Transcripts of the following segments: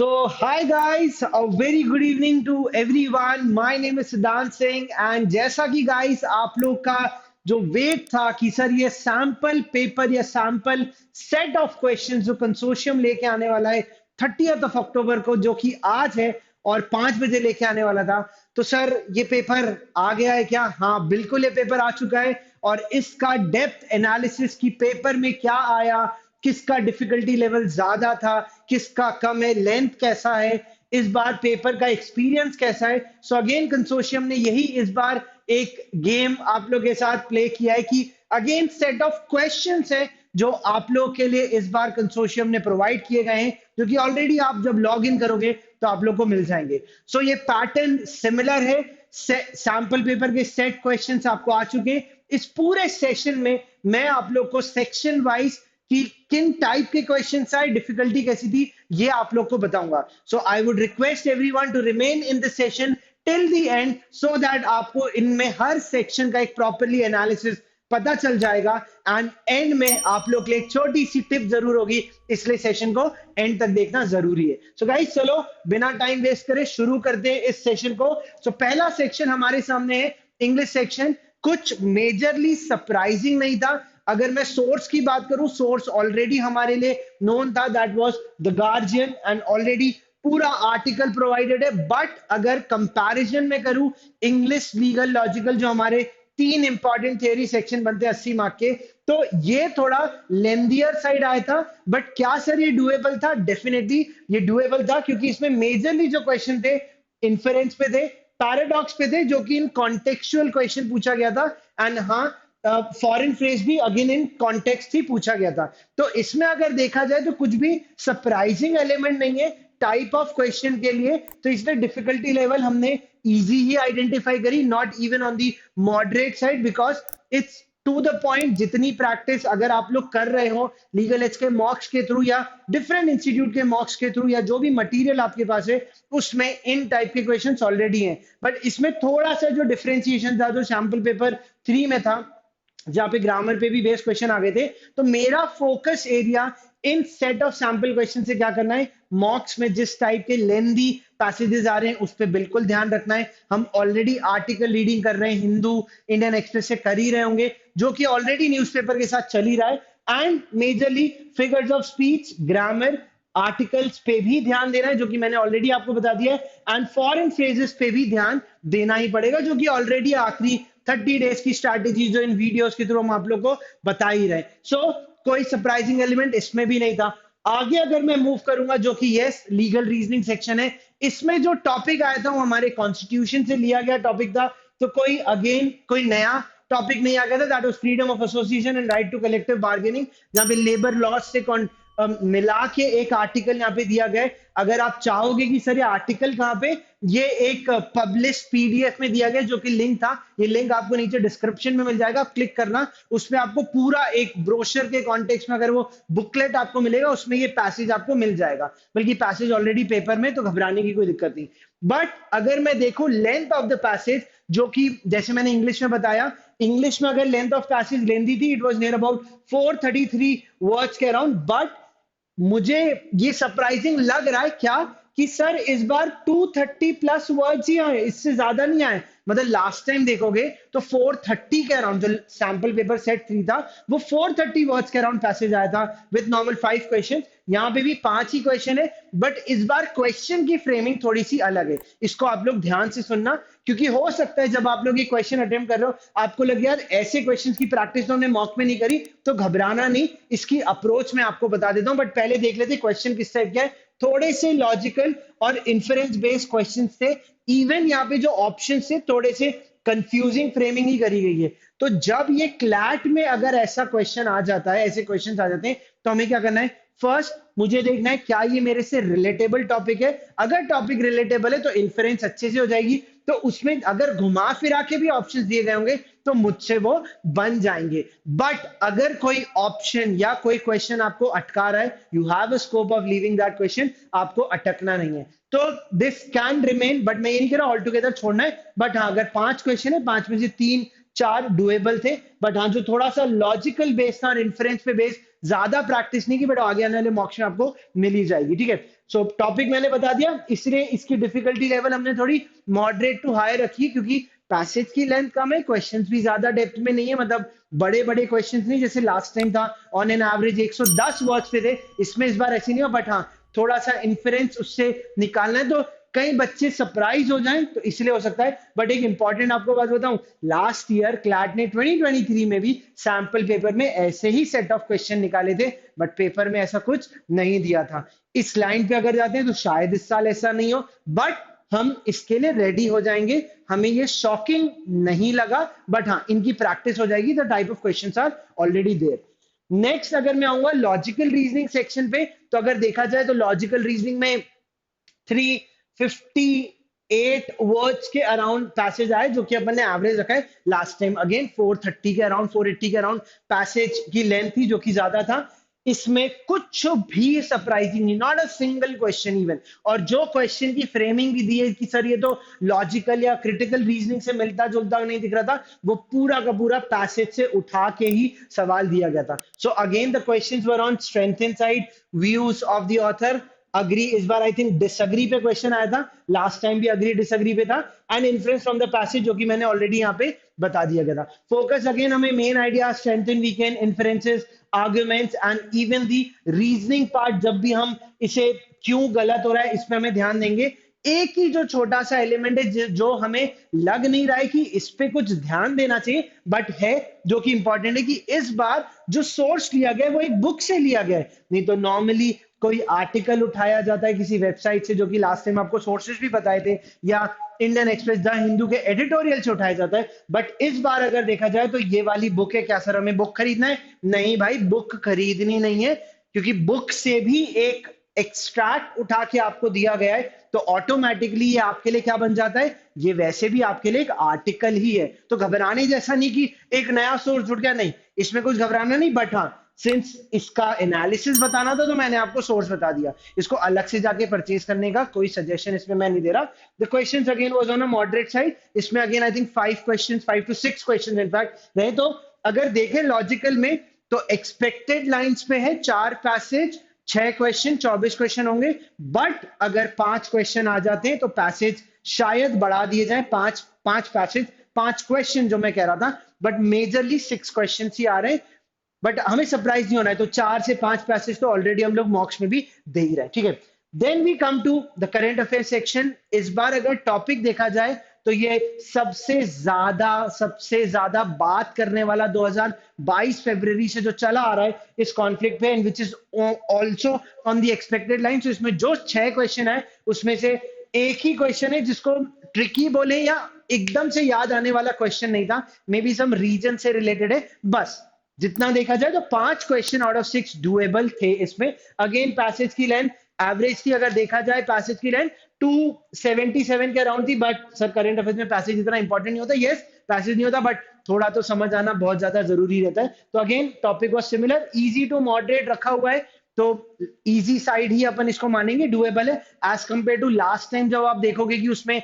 Hi guys, a very good evening to everyone. My name is Siddhant Singh and जैसा कि guys आप लोग का जो वेट था कि सर ये सैंपल पेपर या सैंपल सेट ऑफ क्वेश्चंस जो कंसोर्शियम लेके आने वाला है 30th ऑफ अक्टूबर को जो कि आज है और 5 बजे लेके आने वाला था। तो सर ये पेपर आ गया है क्या? हाँ बिल्कुल ये पेपर आ चुका है और इसका डेप्थ एनालिसिस की पेपर में क्या आया, किसका डिफिकल्टी लेवल ज्यादा था, किसका कम है, लेंथ कैसा है, इस बार पेपर का एक्सपीरियंस कैसा है। सो अगेन कंसोर्शियम ने यही इस बार एक गेम आप लोग के साथ प्ले किया है कि अगेन सेट ऑफ क्वेश्चंस है जो आप लोग के लिए इस बार कंसोर्शियम ने प्रोवाइड किए गए हैं, जो कि ऑलरेडी आप जब लॉग इन करोगे तो आप लोग को मिल जाएंगे। सो ये पैटर्न सिमिलर है, सैंपल पेपर के सेट क्वेश्चंस आपको आ चुके हैं। इस पूरे सेशन में मैं आप लोग को सेक्शन वाइज कि किन टाइप के क्वेश्चन आए, डिफिकल्टी कैसी थी, ये आप लोग को बताऊंगा। So I would request everyone to remain in the session till the end so that आपको इनमें हर सेक्शन का एक प्रॉपरली एनालिसिस पता चल जाएगा एंड एंड में आप लोग के लिए एक छोटी सी टिप जरूर होगी, इसलिए सेशन को एंड तक देखना जरूरी है। सो गाइस चलो बिना टाइम वेस्ट करे शुरू करते हैं इस सेशन को। सो पहला सेक्शन हमारे सामने है इंग्लिश सेक्शन। कुछ मेजरली सरप्राइजिंग नहीं था। अगर मैं सोर्स की बात करूं, सोर्स ऑलरेडी हमारे लिए नोन था, that was the guardian and already पूरा आर्टिकल प्रोवाइडेड है। बट अगर कंपैरिजन में करूं इंग्लिश लीगल लॉजिकल जो हमारे 3 इंपॉर्टेंट थियरी सेक्शन बनते हैं 80 मार्क के, तो ये थोड़ा लेंदियर साइड आया था। बट क्या सर ये डुएबल था? डेफिनेटली ये डुएबल था क्योंकि इसमें मेजरली जो क्वेश्चन थे इन्फेरेंस पे थे, पैराडॉक्स पे थे, जो कि इन कॉन्टेक्चुअल क्वेश्चन पूछा गया था। एंड हाँ फॉरेन फ्रेज भी अगेन इन कॉन्टेक्स्ट ही पूछा गया था। तो इसमें अगर देखा जाए तो कुछ भी सरप्राइजिंग एलिमेंट नहीं है टाइप ऑफ क्वेश्चन के लिए। तो इसमें डिफिकल्टी लेवल हमने इजी ही आइडेंटिफाई करी, not even on the moderate side, because it's to the point. जितनी प्रैक्टिस अगर आप लोग कर रहे हो लीगल एज के मॉक्स के थ्रू या डिफरेंट इंस्टीट्यूट के मॉक्स के थ्रू या जो भी मटेरियल आपके पास है उसमें इन टाइप के क्वेश्चंस ऑलरेडी हैं। बट इसमें थोड़ा सा जो डिफरेंशिएशन था जो सैंपल पेपर 3 में था, जहां पे ग्रामर पे भी बेस्ड क्वेश्चन आ गए थे, तो मेरा focus area in set of sample question से क्या करना है, मॉक्स में जिस टाइप के लेंदी पैसेजेस आ रहे हैं उस पर बिल्कुल ध्यान रखना है। हम ऑलरेडी आर्टिकल रीडिंग कर रहे हैं, हिंदू इंडियन एक्सप्रेस से कर ही रहे होंगे, जो कि ऑलरेडी न्यूज़पेपर के साथ चल ही रहा है। And majorly figures of speech, grammar, articles पे भी ध्यान देना है, जो कि मैंने ऑलरेडी आपको बता दिया है। एंड फॉरेन फ्रेजेस पे भी ध्यान देना ही पड़ेगा, जो कि ऑलरेडी आखिरी 30 डेज की स्ट्रैटेजी जो इन वीडियोस के थ्रू हम आप लोग को बता ही रहे। सो कोई सरप्राइजिंग एलिमेंट इसमें भी नहीं था। आगे अगर मैं मूव करूंगा, जो कि यस लीगल रीजनिंग सेक्शन है, इसमें जो टॉपिक आया था वो हमारे कॉन्स्टिट्यूशन से लिया गया टॉपिक था। तो कोई अगेन कोई नया टॉपिक नहीं आ गया था। That was freedom of association and right to collective bargaining, जहां पे लेबर लॉज से मिला के एक आर्टिकल यहाँ पे दिया गया है। अगर आप चाहोगे कि सर ये आर्टिकल कहाँ पे, ये एक पब्लिश पीडीएफ में दिया गया जो कि लिंक था, ये लिंक आपको नीचे डिस्क्रिप्शन में मिल जाएगा, आप क्लिक करना, उसमें आपको पूरा एक ब्रोशर के कॉन्टेक्स्ट में अगर वो बुकलेट आपको मिलेगा उसमें ये पैसेज आपको मिल जाएगा। बल्कि पैसेज ऑलरेडी पेपर में, तो घबराने की कोई दिक्कत नहीं। बट अगर मैं देखूं लेंथ ऑफ द पैसेज, जो कि जैसे मैंने इंग्लिश में बताया, इंग्लिश में अगर लेंथ ऑफ पैसेज लेंथी थी, it was near about 433 words के अराउंड। बट मुझे ये सरप्राइजिंग लग रहा है क्या कि सर इस बार 230 प्लस वर्ड्स ही आए, इससे ज्यादा नहीं आए। मतलब लास्ट टाइम देखोगे तो 430 के अराउंड, जो सैंपल पेपर सेट 3 था वो 430 वर्ड्स के अराउंड पैसेज आया था विद नॉर्मल 5 क्वेश्चन। यहाँ पे भी 5 ही क्वेश्चन है, बट इस बार क्वेश्चन की फ्रेमिंग थोड़ी सी अलग है। इसको आप लोग ध्यान से सुनना, क्योंकि हो सकता है जब आप लोग ये क्वेश्चन अटेम्प्ट कर रहे हो आपको लगे यार ऐसे क्वेश्चंस की प्रैक्टिस तो हमने मॉक में नहीं करी। तो घबराना नहीं, इसकी अप्रोच मैं आपको बता देता हूं। बट पहले देख लेते क्वेश्चन किस टाइप का है। थोड़े से लॉजिकल और इन्फरेंस बेस्ड क्वेश्चन थे। इवन यहाँ पे जो ऑप्शन थे थोड़े से कंफ्यूजिंग फ्रेमिंग ही करी गई है। तो जब ये क्लैट में अगर ऐसा क्वेश्चन आ जाता है, ऐसे क्वेश्चन आ जाते हैं, तो हमें क्या करना है, फर्स्ट मुझे देखना है क्या ये मेरे से रिलेटेबल टॉपिक है। अगर टॉपिक रिलेटेबल है तो इन्फरेंस अच्छे से हो जाएगी। तो उसमें अगर घुमा फिरा के भी ऑप्शंस दिए गए होंगे तो मुझसे वो बन जाएंगे। बट अगर कोई ऑप्शन या कोई क्वेश्चन आपको अटका रहा है, you have a scope of leaving that question, आपको अटकना नहीं है। तो दिस कैन रिमेन, बट मैं ये नहीं कह रहा ऑल टुगेदर छोड़ना है। बट हाँ, अगर 5 क्वेश्चन है, 5 में से 3 4 डुएबल थे। बट हाँ, जो थोड़ा सा लॉजिकल बेस्ड था और इन्फ्रेंस पे बेस्ड, ज्यादा प्रैक्टिस नहीं की, बट आगे आने वाले मॉक्स में आपको मिल ही जाएगी, ठीक है। सो टॉपिक मैंने बता दिया, इसलिए इसकी डिफिकल्टी लेवल हमने थोड़ी मॉडरेट टू हाई रखी, क्योंकि पैसेज की लेंथ कम है, क्वेश्चंस भी ज्यादा डेप्थ में नहीं है, मतलब बड़े बड़े क्वेश्चंस नहीं जैसे लास्ट टाइम था ऑन एन एवरेज 110 वर्ड्स पे थे, इसमें इस बार ऐसे नहीं हो, बट हाँ थोड़ा सा इन्फरेंस उससे निकालना है, तो कई बच्चे सरप्राइज हो जाएं तो इसलिए हो सकता है। बट एक इंपॉर्टेंट आपको बात बताऊं, लास्ट ईयर क्लैट ने 2023 में भी सैंपल पेपर में ऐसे ही सेट ऑफ क्वेश्चन निकाले थे, बट पेपर में ऐसा कुछ नहीं दिया था। इस लाइन पे अगर जाते हैं तो शायद इस साल ऐसा नहीं हो, बट हम इसके लिए रेडी हो जाएंगे। हमें ये शॉकिंग नहीं लगा, बट हाँ इनकी प्रैक्टिस हो जाएगी, the type of questions are already there. Next अगर मैं आऊंगा लॉजिकल रीजनिंग सेक्शन पे, तो अगर देखा जाए तो लॉजिकल रीजनिंग में 358 वर्ड्स के अराउंड पैसेज आए, जो कि अपन ने एवरेज रखा है लास्ट टाइम, अगेन 430 के अराउंड 480 के अराउंड पैसेज की लेंथ थी, जो कि ज्यादा था। इसमें कुछ भी सरप्राइजिंग नहीं, not a single question even. और जो क्वेश्चन की फ्रेमिंग भी दी है कि सर ये तो लॉजिकल या क्रिटिकल रीजनिंग से मिलता जुलता नहीं दिख रहा था, वो पूरा का पूरा पैसेज से उठा के ही सवाल दिया गया था। So again the questions were on strength in side, views of the author, agree, इस बार आई थिंक डिसअग्री पे क्वेश्चन आया था, लास्ट टाइम भी अग्री डिसअग्री पे था, and influence from the passage, जो कि मैंने ऑलरेडी यहाँ पे बता दिया गया था। फोकस अगेन हमें main idea, strength, weekend, inferences, arguments and even the reasoning part, जब भी हम इसे क्यों गलत हो रहा है इस पे हमें ध्यान देंगे। एक ही जो छोटा सा एलिमेंट है जो हमें लग नहीं रहा है कि इस पे कुछ ध्यान देना चाहिए, बट है, जो कि इंपॉर्टेंट है, कि इस बार जो सोर्स लिया गया है वो एक बुक से लिया गया है। नहीं तो नॉर्मली कोई आर्टिकल उठाया जाता है किसी वेबसाइट से, जो कि लास्ट टाइम आपको सोर्सेज भी बताए थे, या इंडियन एक्सप्रेस, द हिंदू के एडिटोरियल से उठाया जाता है। बट इस बार अगर देखा जाए तो ये वाली बुक है। क्या सर हमें बुक खरीदना है? नहीं भाई, बुक खरीदनी नहीं है, क्योंकि बुक से भी एक एक्सट्रैक्ट उठा के आपको दिया गया है, तो ऑटोमेटिकली ये आपके लिए क्या बन जाता है, ये वैसे भी आपके लिए एक आर्टिकल ही है। तो घबराने जैसा नहीं कि एक नया सोर्स जुड़ गया, नहीं, इसमें कुछ घबराना नहीं। बट हाँ, सिंस इसका एनालिसिस बताना था तो मैंने आपको सोर्स बता दिया, इसको अलग से जाके परचेज करने का कोई सजेशन इसमें मैं नहीं दे रहा। The questions again was on a moderate side, इसमें again I think 5 to 6 questions in fact रहे। तो अगर देखें लॉजिकल में, तो एक्सपेक्टेड लाइंस पे है 4 पैसेज, 6 क्वेश्चन, 24 क्वेश्चन होंगे। बट अगर 5 क्वेश्चन आ जाते हैं तो पैसेज शायद बढ़ा दिए जाए, 5 पैसेज 5 क्वेश्चन जो मैं कह रहा था, बट मेजरली 6 क्वेश्चन ही आ रहे हैं। बट हमें सरप्राइज नहीं होना है, तो 4 से 5 पैसेज तो ऑलरेडी हम लोग मॉक्स में भी दे ही रहे हैं, ठीक है। Then we come to the current affair section. इस बार अगर टॉपिक देखा जाए तो ये सबसे ज्यादा बात करने वाला 2022 फरवरी से जो चला आ रहा है इस कॉन्फ्लिक्ट पे, and which is also on the expected line. तो इसमें जो 6 क्वेश्चन है उसमें से एक ही क्वेश्चन है जिसको ट्रिकी बोले या एकदम से याद आने वाला क्वेश्चन नहीं था, मे बी सम रीजन से रिलेटेड है। बस जितना देखा जाए तो 5 क्वेश्चन आउट ऑफ 6 डुएबल थे इसमें। अगेन पैसेज की लेंथ एवरेज थी, अगर देखा जाए पैसेज की लेंथ 277 के अराउंड थी। बट सर करंट अफेयर्स में पैसेज इतना इंपॉर्टेंट नहीं होता, यस पैसेज नहीं होता, बट थोड़ा तो समझ आना बहुत ज्यादा जरूरी रहता है। तो again topic was similar, easy to moderate रखा हुआ है, तो इजी साइड ही अपन इसको मानेंगे, डुएबल है as compare to last time. जब आप देखोगे कि उसमें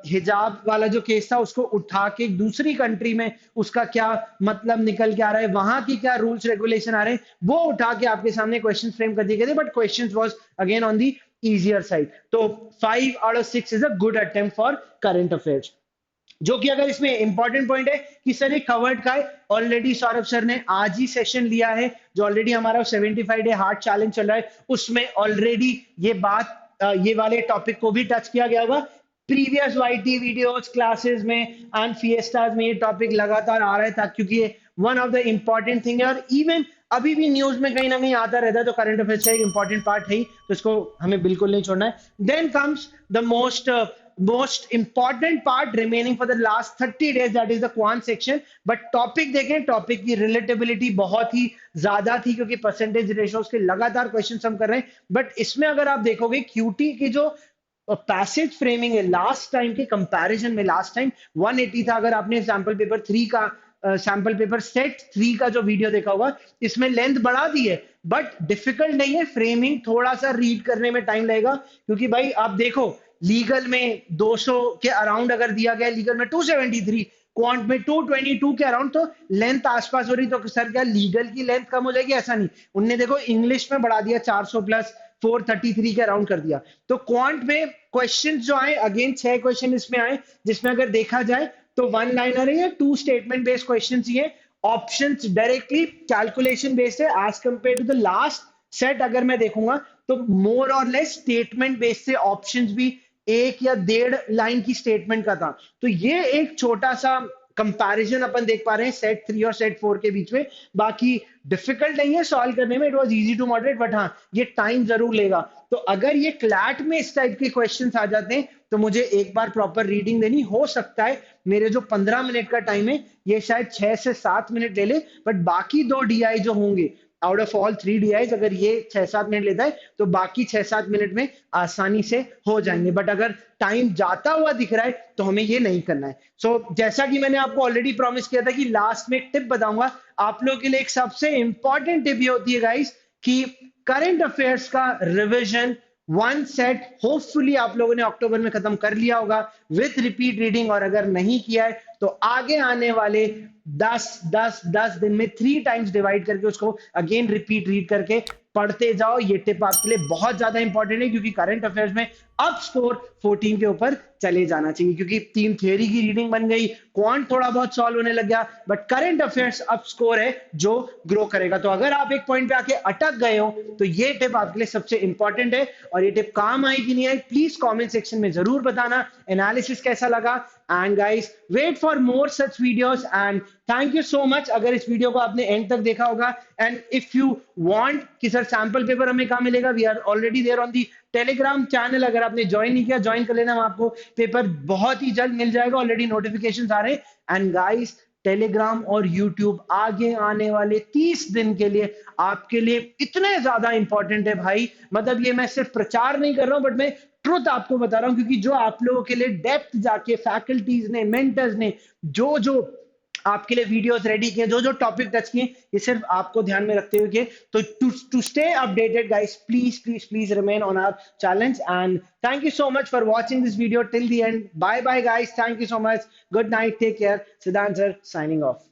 हिजाब वाला जो केस था उसको उठा के दूसरी कंट्री में उसका क्या मतलब निकल के आ रहा है, वहां की क्या रूल्स रेगुलेशन आ रहे हैं, वो उठा के आपके सामने क्वेश्चन फ्रेम कर दिए गए थे, but question was again on the easier side. तो 5 out of 6 is a good attempt for current affairs. जो कि अगर इसमें इंपॉर्टेंट पॉइंट है कि सर ये कवर्ड का है, ऑलरेडी सौरभ सर ने आज ही सेशन लिया है, जो ऑलरेडी हमारा 75 डे हार्ड चैलेंज चल रहा है, उसमें ऑलरेडी ये बात ये वाले टॉपिक को भी टच किया गया होगा। प्रीवियस वाईटी वीडियोस क्लासेस में एंड फिएस्टास में ये टॉपिक लगातार आ रहा था, क्योंकि ये one of the important thing है, और इवन अभी भी न्यूज में कहीं ना कहीं आता रहता है, तो करंट अफेयर्स का एक इंपॉर्टेंट पार्ट है ही, तो इसको हमें बिल्कुल नहीं छोड़ना है। Then comes the most important part remaining for the last 30 days, that is the quant section। but topic देखें, टॉपिक की रिलेटेबिलिटी बहुत ही ज्यादा थी, क्योंकि परसेंटेज रेशियोज के लगातार क्वेश्चन हम कर रहे हैं। बट इसमें अगर आप देखोगे क्यूटी की जो पैसेज फ्रेमिंग है लास्ट टाइम के कंपैरिजन में, लास्ट टाइम 180 था। अगर आपने सैंपल पेपर 3 का सैंपल पेपर सेट 3 का जो वीडियो देखा होगा, इसमें लेंथ बढ़ा दी है, बट डिफिकल्ट नहीं है फ्रेमिंग, थोड़ा सा रीड करने में टाइम लगेगा, क्योंकि भाई आप देखो लीगल में 200 के अराउंड अगर दिया गया, लीगल में 273, क्वांट में 222 के अराउंड, तो लेंथ आसपास हो रही, तो सर क्या लीगल की लेंथ कम हो जाएगी? ऐसा नहीं, उनने देखो इंग्लिश में बढ़ा दिया 400 प्लस 433 के अराउंड कर दिया। तो क्वांट में क्वेश्चन जो आए, अगेन 6 क्वेश्चन इसमें आए, जिसमें अगर देखा जाए तो वन लाइनर है या टू स्टेटमेंट बेस्ड क्वेश्चन ही है। ऑप्शंस डायरेक्टली कैलकुलेशन बेस्ड है as compare to the last set. अगर मैं देखूंगा तो मोर और लेस स्टेटमेंट बेस्ड से ऑप्शंस भी 1 या 1.5 लाइन की स्टेटमेंट का था। तो ये एक छोटा सा कंपैरिजन अपन देख पा रहे हैं सेट 3 और सेट 4 के बीच में। बाकी डिफिकल्ट नहीं है सॉल्व करने में, it was easy to moderate, but हाँ ये टाइम जरूर लेगा। तो अगर ये क्लैट में इस टाइप के क्वेश्चंस आ जाते हैं तो मुझे एक बार प्रॉपर रीडिंग देनी, हो सकता है मेरे जो 15 मिनट का टाइम है ये शायद 6 से 7 मिनट ले ले, बट बाकी 2 डीआई जो होंगे आउट ऑफ ऑल 3 डीआईज, अगर ये 6-7 मिनट लेता है तो बाकी 6-7 मिनट में आसानी से हो जाएंगे। बट अगर टाइम जाता हुआ दिख रहा है तो हमें ये नहीं करना है। जैसा कि मैंने आपको ऑलरेडी प्रॉमिस किया था कि लास्ट में एक टिप बताऊंगा आप लोगों के लिए। एक सबसे इंपॉर्टेंट टिप ये होती है गाइस कि करंट अफेयर्स का रिविजन वन सेट होपफुली आप लोगों ने अक्टूबर में खत्म कर लिया होगा विथ रिपीट रीडिंग, और अगर नहीं किया है तो आगे आने वाले 10 दिन में 3 टाइम्स डिवाइड करके उसको अगेन रिपीट रीड करके पढ़ते जाओ। ये टिप आपके लिए बहुत ज्यादा इंपॉर्टेंट है, क्योंकि करंट अफेयर्स में अब स्कोर 14 के ऊपर चले जाना चाहिए, क्योंकि 3 थियरी की रीडिंग बन गई, क्वांट थोड़ा बहुत सॉल्व होने लग गया, बट करंट अफेयर्स अब स्कोर है जो ग्रो करेगा। तो अगर आप एक पॉइंट पे आके अटक गए हो तो ये टिप आपके लिए सबसे इंपॉर्टेंट है, और ये टिप काम आई कि नहीं आई प्लीज कमेंट सेक्शन में जरूर बताना। एनालिसिस कैसा लगा, and guys wait for more such videos, and thank you so much अगर इस वीडियो को आपने एंड तक देखा होगा। एंड इफ यू वांट कि सर सैंपल पेपर हमें कहां मिलेगा, we are already there on the Telegram channel. अगर आपने ज्वाइन नहीं किया ज्वाइन कर लेना, आपको पेपर बहुत ही जल्द मिल जाएगा, ऑलरेडी नोटिफिकेशंस आ रहे हैं। एंड गाइस टेलीग्राम और यूट्यूब आगे आने वाले 30 दिन के लिए आपके लिए इतने ज्यादा इंपॉर्टेंट है भाई, मतलब ये मैं सिर्फ प्रचार नहीं कर रहा हूं बट मैं ट्रुथ आपको बता रहा हूं, क्योंकि जो आप लोगों के लिए डेप्थ जाके फैकल्टीज ने मेंटर्स ने जो जो आपके लिए वीडियोस रेडी किए, जो जो टॉपिक टच किए, ये सिर्फ आपको ध्यान में रखते हुए किए। तो to stay updated guys, please please please remain on our challenge, and thank you so much for watching this video till the end. Bye bye guys, thank you so much, good night, take care, Siddhant sir signing of.